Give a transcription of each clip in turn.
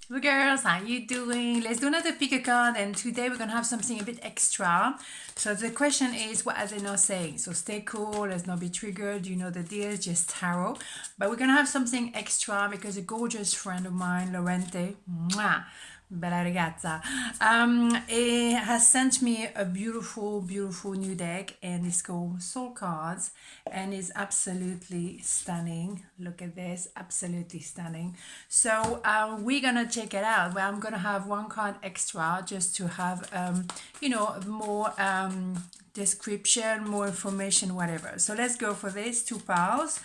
Hey girls, how you doing? Let's do another pick a card, and today we're gonna have something a bit extra. So the question is, what are they not saying? So stay cool, let's not be triggered. You know the deal, just tarot. But we're gonna have something extra because a gorgeous friend of mine, Lorente, mwah, bella ragazza, has sent me a beautiful, beautiful new deck, and it's called Soul Cards, and it's absolutely stunning. Look at this, absolutely stunning. So we're gonna check it out. Well, I'm gonna have one card extra just to have, more description, more information, whatever. So let's go for this, two piles,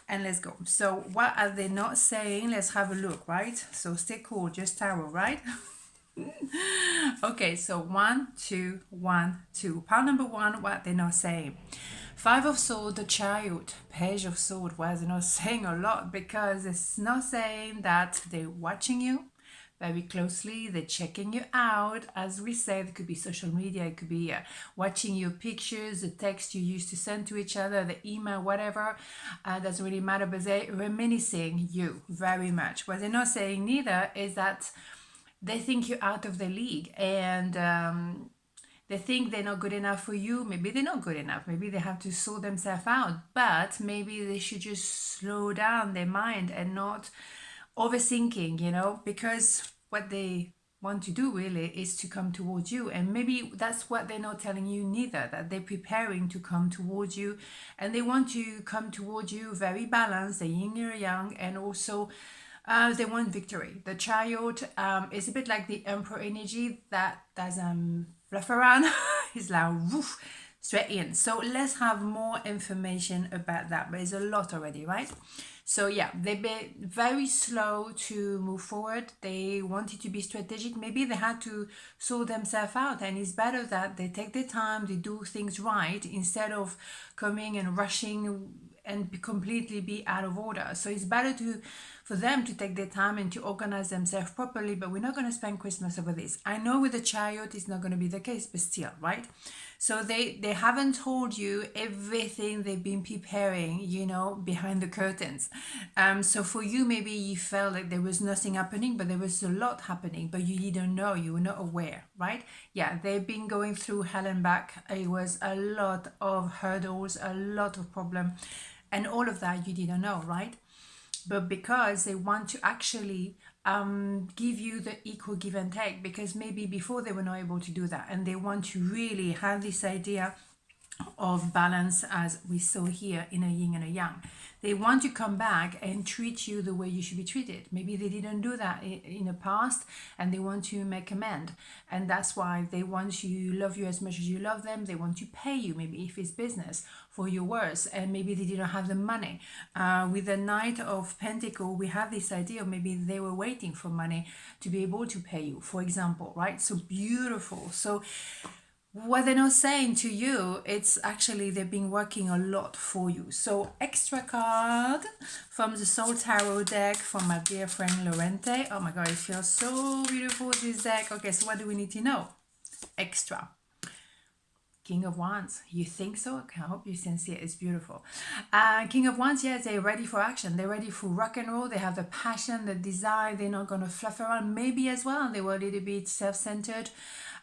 and let's go. So what are they not saying? Let's have a look, right? So stay cool, just tarot, right? Okay, so 1, 2, 1, 2. Pile number one, what they're not saying. Five of Swords, the Chariot, Page of Swords. Well, they're not saying a lot because it's not saying that they're watching you very closely, they're checking you out. As we said, it could be social media, it could be watching your pictures, the text you used to send to each other, the email, whatever. Doesn't really matter, but they're reminiscing you very much. What they're not saying neither is that they think you're out of the league, and they think they're not good enough for you. Maybe they're not good enough. Maybe they have to sort themselves out. But maybe they should just slow down their mind and not overthinking, because what they want to do really is to come towards you. And maybe that's what they're not telling you neither, that they're preparing to come towards you, and they want to come towards you very balanced, the yin and yang, and also they want victory. The Chariot is a bit like the Emperor energy that doesn't fluff around. It's like woof, straight in. So let's have more information about that. But it's a lot already, right? So yeah, they've been very slow to move forward. They wanted to be strategic. Maybe they had to sort themselves out, and it's better that they take their time, they do things right instead of coming and rushing and completely be out of order. So it's better for them to take their time and to organize themselves properly. But we're not going to spend Christmas over this. I know with the Chariot it's not going to be the case, but still, right? So they haven't told you everything they've been preparing, behind the curtains. So for you, maybe you felt like there was nothing happening, but there was a lot happening, but you didn't know, you were not aware, right? Yeah, they've been going through hell and back. It was a lot of hurdles, a lot of problem, and all of that you didn't know, right? But because they want to actually give you the equal give and take, because maybe before they were not able to do that, and they want to really have this idea of balance, as we saw here in a yin and a yang. They want to come back and treat you the way you should be treated. Maybe they didn't do that in the past, and they want to make amend. And that's why they want to love you as much as you love them. They want to pay you, maybe if it's business, for your words, and maybe they didn't have the money. With the Knight of Pentacle, we have this idea of maybe they were waiting for money to be able to pay you, for example, right? So beautiful. So what they're not saying to you, it's actually they've been working a lot for you. So extra card from the Soul Tarot deck from my dear friend Lorente. Oh my god, it feels so beautiful, this deck. Okay, so what do we need to know? Extra. King of Wands. You think so? Okay, I hope you can see it. It's beautiful. King of Wands, yes, they're ready for action. They're ready for rock and roll. They have the passion, the desire. They're not going to fluff around. Maybe as well, they were a little bit self-centered.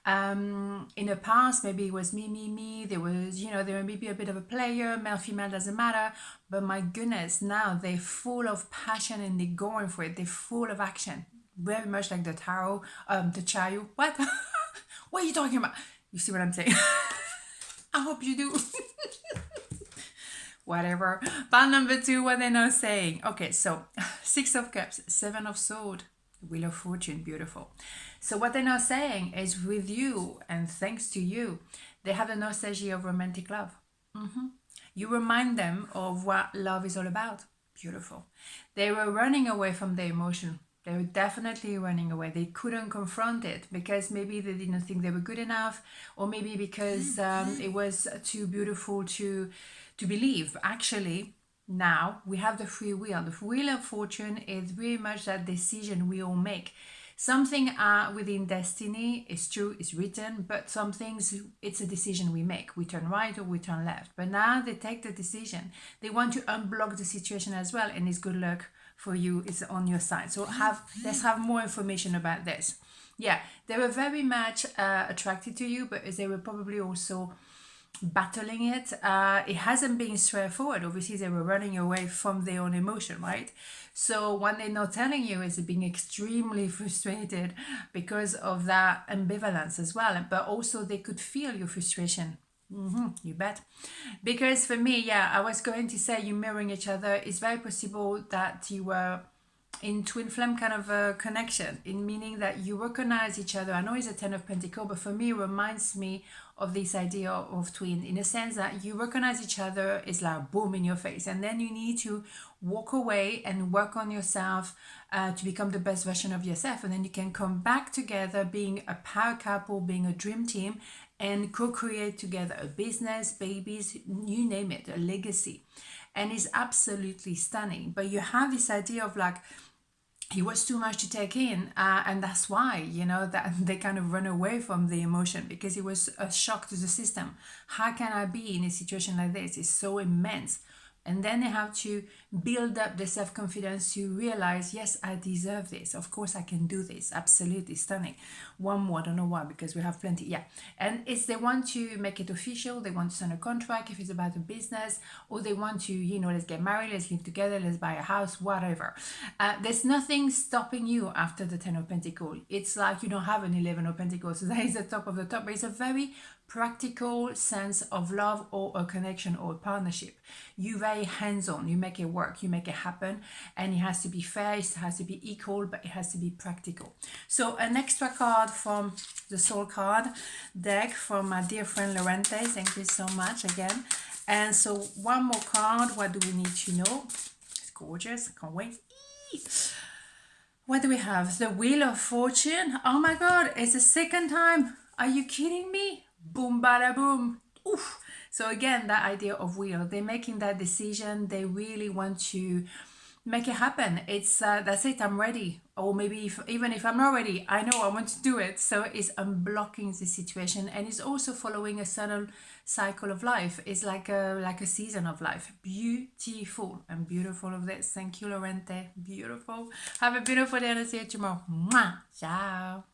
In the past, maybe it was me. There was, they were maybe a bit of a player, male, female, doesn't matter. But my goodness, now they're full of passion and they're going for it. They're full of action. Very much like the tarot, the Chariot. What? What are you talking about? You see what I'm saying? I hope you do. Whatever. Pile number two, what they're not saying. Okay, so Six of Cups, Seven of Swords, Wheel of Fortune, beautiful. So what they're not saying is with you and thanks to you, they have a nostalgia of romantic love. You remind them of what love is all about. Beautiful. They were running away from their emotion. They were definitely running away. They couldn't confront it because maybe they didn't think they were good enough, or maybe because it was too beautiful to believe. Actually, now we have the free will. The wheel of fortune is very much that decision we all make. Something within destiny is true, is written, but some things, it's a decision we make. We turn right or we turn left. But now they take the decision. They want to unblock the situation as well, and it's good luck for you is on your side. So let's have more information about this. Yeah, they were very much attracted to you, but they were probably also battling it. It hasn't been straightforward. Obviously, they were running away from their own emotion, right? So when they're not telling you, is being extremely frustrated because of that ambivalence as well. But also, they could feel your frustration. You bet. Because for me, yeah, I was going to say you mirroring each other. It's very possible that you were in twin flame kind of a connection, in meaning that you recognize each other. I know it's a 10 of Pentacles, but for me, it reminds me of this idea of twin, in a sense that you recognize each other, is like boom in your face, and then you need to walk away and work on yourself to become the best version of yourself, and then you can come back together being a power couple, being a dream team, and co-create together a business, babies, you name it, a legacy. And it's absolutely stunning. But you have this idea of like, it was too much to take in, and that's why, you know, that they kind of run away from the emotion, because it was a shock to the system. How can I be in a situation like this? It's so immense. And then they have to build up the self-confidence to realize, yes, I deserve this. Of course, I can do this. Absolutely stunning. One more, I don't know why, because we have plenty. Yeah. And it's they want to make it official. They want to sign a contract if it's about a business, or they want to, you know, let's get married, let's live together, let's buy a house, whatever. There's nothing stopping you after the 10 of Pentacles. It's like you don't have an 11 of Pentacles. So that is the top of the top. But it's a very practical sense of love or a connection or a partnership. You very hands-on, you make it work, you make it happen, and it has to be fair, it has to be equal, but it has to be practical. So an extra card from the soul card deck from my dear friend Lorente. Thank you so much again. And so one more card. What do we need to know? It's gorgeous, I can't wait. What do we have? The Wheel of Fortune. Oh my god, it's the second time. Are you kidding me? Boom, bada boom. Oof. So again, that idea of wheel, they're making that decision. They really want to make it happen. It's that's it, I'm ready. Or maybe even if I'm not ready, I know I want to do it. So it's unblocking the situation, and it's also following a certain cycle of life. It's like a season of life. Beautiful. And beautiful of this. Thank you, Lorente. Beautiful. Have a beautiful day, and I'll see you tomorrow. Mwah. Ciao.